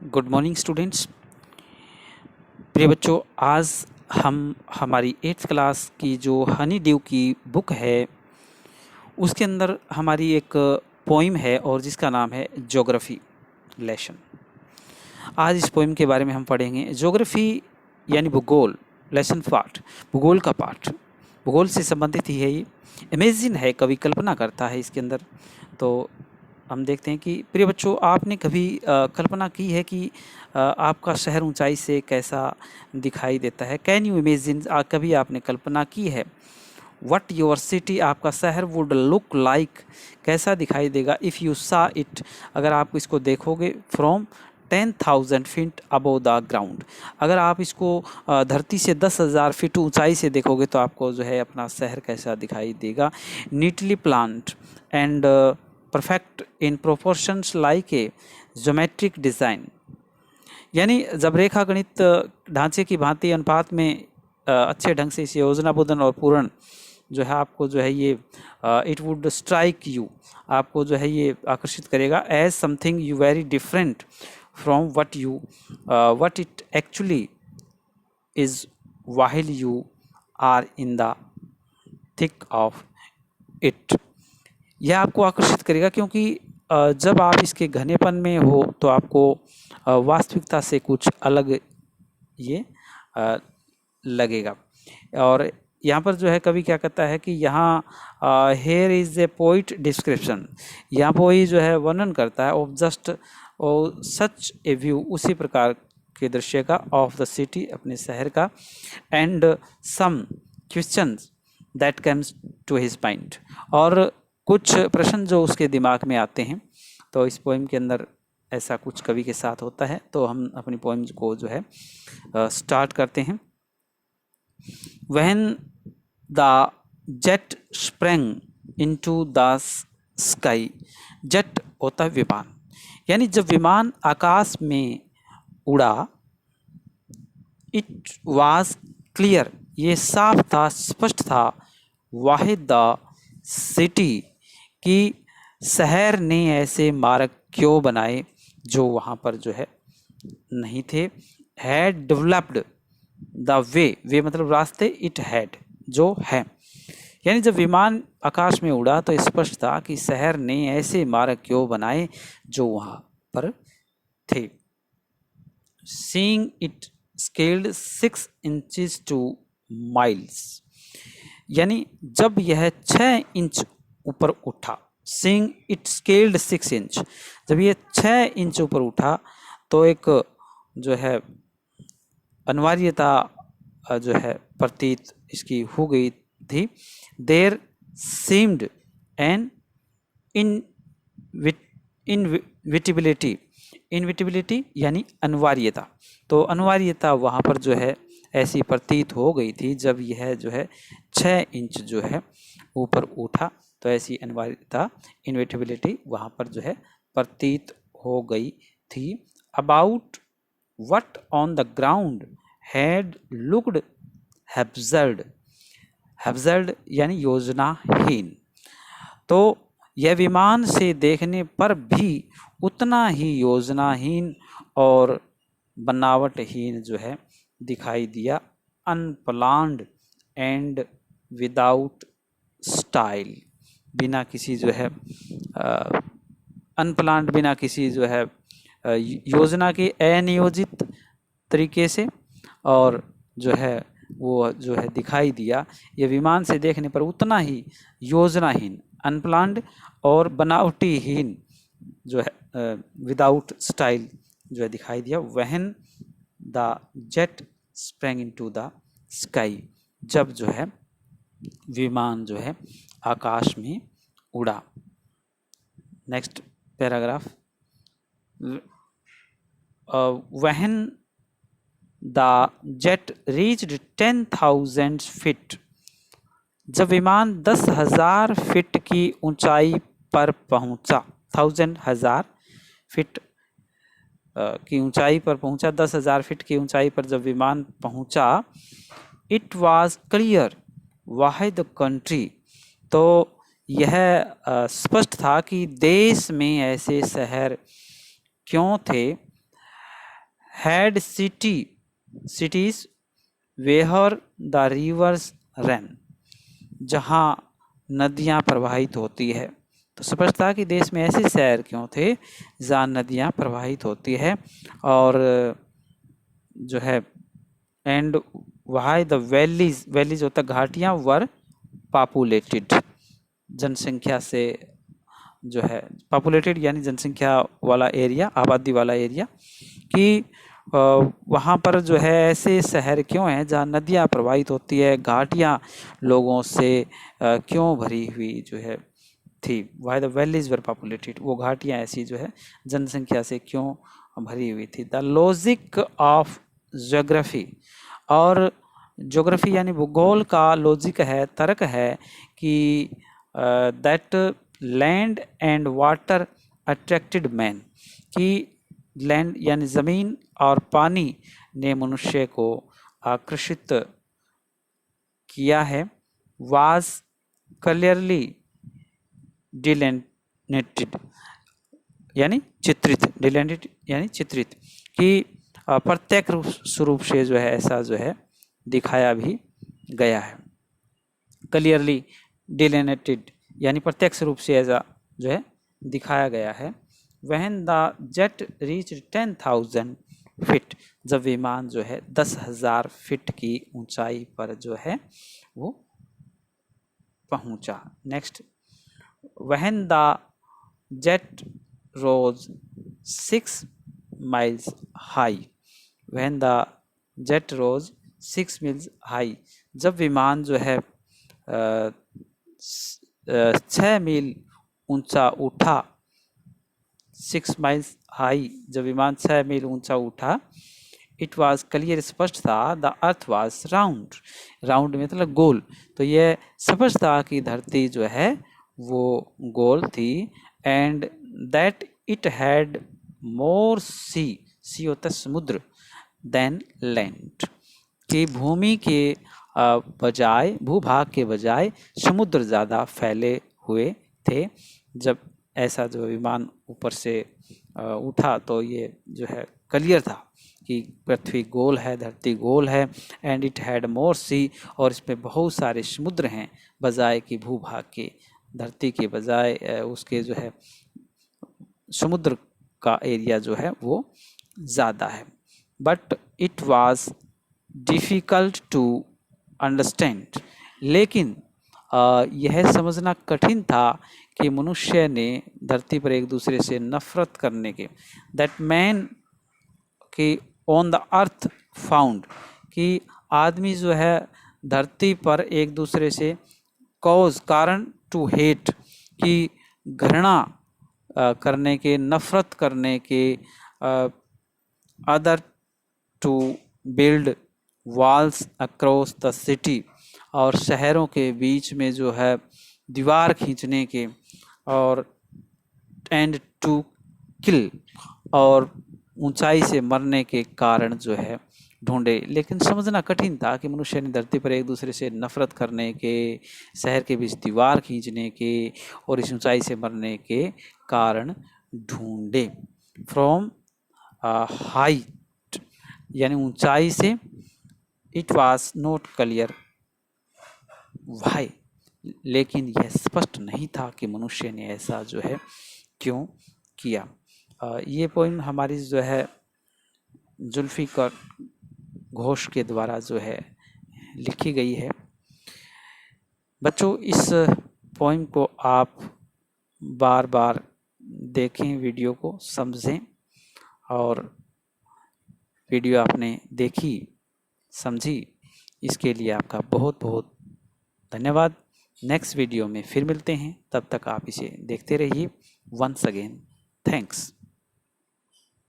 Good morning students. प्रिय बच्चों, आज हम हमारी 8th क्लास की जो हनी ड्यू की बुक है उसके अंदर हमारी एक पोइम है और जिसका नाम है ज्योग्राफी लेसन। आज इस पोइम के बारे में हम पढ़ेंगे। ज्योग्राफी यानी भूगोल, लेसन पार्ट, भूगोल का पार्ट, भूगोल से संबंधित ही है ये। इमेजिन है, कवि कल्पना करता है इसके अंदर। तो हम देखते हैं कि प्रिय बच्चों, आपने कभी कल्पना की है कि आपका शहर ऊंचाई से कैसा दिखाई देता है? कैन यू इमेजिन, कभी आपने कल्पना की है व्हाट योर सिटी, आपका शहर वुड लुक लाइक, कैसा दिखाई देगा इफ़ यू सा इट, अगर आप इसको देखोगे from 10,000 feet above the ground, अगर आप इसको धरती से 10,000 फीट ऊंचाई से देखोगे तो आपको जो है अपना शहर कैसा दिखाई देगा। Neatly planned and perfect in proportions like a geometric design, यानी जब रेखा गणित ढांचे की भांति अनुपात में अच्छे ढंग से इसे योजनाबद्ध और पूर्ण जो है आपको जो है ये इट वुड स्ट्राइक यू, आपको जो है ये आकर्षित करेगा as something you very different from what it actually is while you are in the thick of it. यह आपको आकर्षित करेगा क्योंकि जब आप इसके घनेपन में हो तो आपको वास्तविकता से कुछ अलग ये लगेगा। और यहाँ पर जो है कवि क्या कहता है कि यहाँ here is a poet description, यहाँ पर वही जो है वर्णन करता है of just such A view, उसी प्रकार के दृश्य का, ऑफ द सिटी, अपने शहर का, and some questions that comes to his mind, और कुछ प्रश्न जो उसके दिमाग में आते हैं। तो इस पोइम के अंदर ऐसा कुछ कवि के साथ होता है। तो हम अपनी पोइम को जो है स्टार्ट करते हैं। When the jet sprang into the sky, jet होता है विमान, यानी जब विमान आकाश में उड़ा, इट वाज क्लियर, ये साफ था, स्पष्ट था, वाहिद द सिटी, कि शहर ने ऐसे मार्ग क्यों बनाए जो वहाँ पर जो है नहीं थे। हैड डेवलप्ड द वे मतलब रास्ते, इट हैड जो है, यानी जब विमान आकाश में उड़ा तो स्पष्ट था कि शहर ने ऐसे मार्ग क्यों बनाए जो वहाँ पर थे। Seeing it scaled 6 inches two miles, यानी जब यह 6 इंच ऊपर उठा, सीइंग इट स्केल्ड 6 इंच, जब ये 6 इंच ऊपर उठा तो एक जो है अनिवार्यता जो है प्रतीत इसकी हो गई थी। देर सीम्ड एन इनविटेबिलिटी, इनविटेबिलिटी यानी अनिवार्यता, तो अनिवार्यता वहाँ पर जो है ऐसी प्रतीत हो गई थी जब यह जो है 6 इंच जो है ऊपर उठा, तो ऐसी अनिवार्यता, इनविटेबिलिटी वहाँ पर जो है प्रतीत हो गई थी। About what on the ground had looked absurd, absurd यानी योजनाहीन, तो यह विमान से देखने पर भी उतना ही योजनाहीन और बनावटहीन जो है दिखाई दिया। अनप्लान्ड एंड विदाउट स्टाइल, बिना किसी जो है अनप्लान्ड, बिना किसी जो है योजना के अनियोजित तरीके से, और जो है वो जो है दिखाई दिया, ये विमान से देखने पर उतना ही योजनाहीन, अनप्लान्ड और बनावटीहीन जो है विदाउट स्टाइल जो है दिखाई दिया। When the jet sprang into the sky, जब जो है विमान जो है आकाश में उड़ा। Next paragraph. when the jet reached 10,000 feet, जब विमान 10,000 फीट की ऊंचाई पर पहुंचा, 1000 फीट की ऊंचाई पर पहुंचा, 10,000 फीट की ऊंचाई पर जब विमान पहुंचा, it was clear Wahid country, तो यह स्पष्ट था कि देश में ऐसे शहर क्यों थे had cities where the rivers ran, जहाँ नदियाँ प्रवाहित होती है। तो स्पष्ट था कि देश में ऐसे शहर क्यों थे जहाँ नदियाँ प्रवाहित होती है, और जो है एंड वाई द वैलीज होता घाटियाँ वर पॉपुलेटेड, जनसंख्या से जो है पॉपुलेटेड यानी जनसंख्या वाला एरिया, आबादी वाला एरिया, कि वहाँ पर जो है ऐसे शहर क्यों हैं जहाँ नदियाँ प्रवाहित होती है, घाटियाँ लोगों से क्यों भरी हुई जो है थी। Why the valleys were populated, वो घाटियाँ ऐसी जो है जनसंख्या से क्यों भरी हुई थी। द लॉजिक ऑफ ज्योग्राफी, और ज्योग्राफी यानी भूगोल का लॉजिक है, तर्क है कि that land and water attracted man, कि लैंड यानी ज़मीन और पानी ने मनुष्य को आकर्षित किया है। वाज क्लियरली डिलिनेटेड यानी चित्रित, डिलिनेटेड यानी चित्रित, कि प्रत्यक्ष रूप से जो है ऐसा जो है दिखाया भी गया है। क्लियरली डिलिनेटेड यानी प्रत्यक्ष रूप से ऐसा जो है दिखाया गया है। When the jet reach 10,000 feet, जब विमान जो है 10,000 फीट की ऊंचाई पर जो है वो पहुंचा। Next, when the jet rose 6 miles high, when the jet rose 6 miles high, जब विमान जो है 6 मील ऊंचा उठा, 6 miles हाई, जब विमान 6 मील ऊंचा उठा, इट वाज क्लियर, स्पष्ट था, the earth was round, round मतलब गोल, तो ये स्पष्ट था कि धरती जो है वो गोल थी। And that it had more sea होता समुद्र, देन लैंड, कि भूमि के बजाय, भूभाग के बजाय समुद्र ज़्यादा फैले हुए थे। जब ऐसा जो विमान ऊपर से उठा तो ये जो है क्लियर था कि पृथ्वी गोल है, धरती गोल है। एंड इट हैड मोर सी, और इसमें बहुत सारे समुद्र हैं बजाय कि भूभाग के, धरती के बजाय उसके जो है समुद्र का एरिया जो है वो ज़्यादा है। But it was difficult to understand, लेकिन यह समझना कठिन था कि मनुष्य ने धरती पर एक दूसरे से नफरत करने के, दैट मैन कि ऑन द अर्थ फाउंड, कि आदमी जो है धरती पर एक दूसरे से कॉज कारण, टू हेट कि घृणा करने के, नफरत करने के, other to build walls across the city, और शहरों के बीच में जो है दीवार खींचने के, और एंड टू किल, और ऊंचाई से मरने के कारण जो है ढूंढे। लेकिन समझना कठिन था कि मनुष्य ने धरती पर एक दूसरे से नफरत करने के, शहर के बीच दीवार खींचने के और इस ऊंचाई से मरने के कारण ढूंढे। फ्रॉम हाइट यानी ऊंचाई से, it was not clear why, लेकिन यह स्पष्ट नहीं था कि मनुष्य ने ऐसा जो है क्यों किया। ये पोइम हमारी जो है जुल्फिकार घोष के द्वारा जो है लिखी गई है। बच्चों, इस पोइम को आप बार बार देखें, वीडियो को समझें, और वीडियो आपने देखी, समझी, इसके लिए आपका बहुत बहुत धन्यवाद। नेक्स्ट वीडियो में फिर मिलते हैं, तब तक आप इसे देखते रहिए। Once again thanks.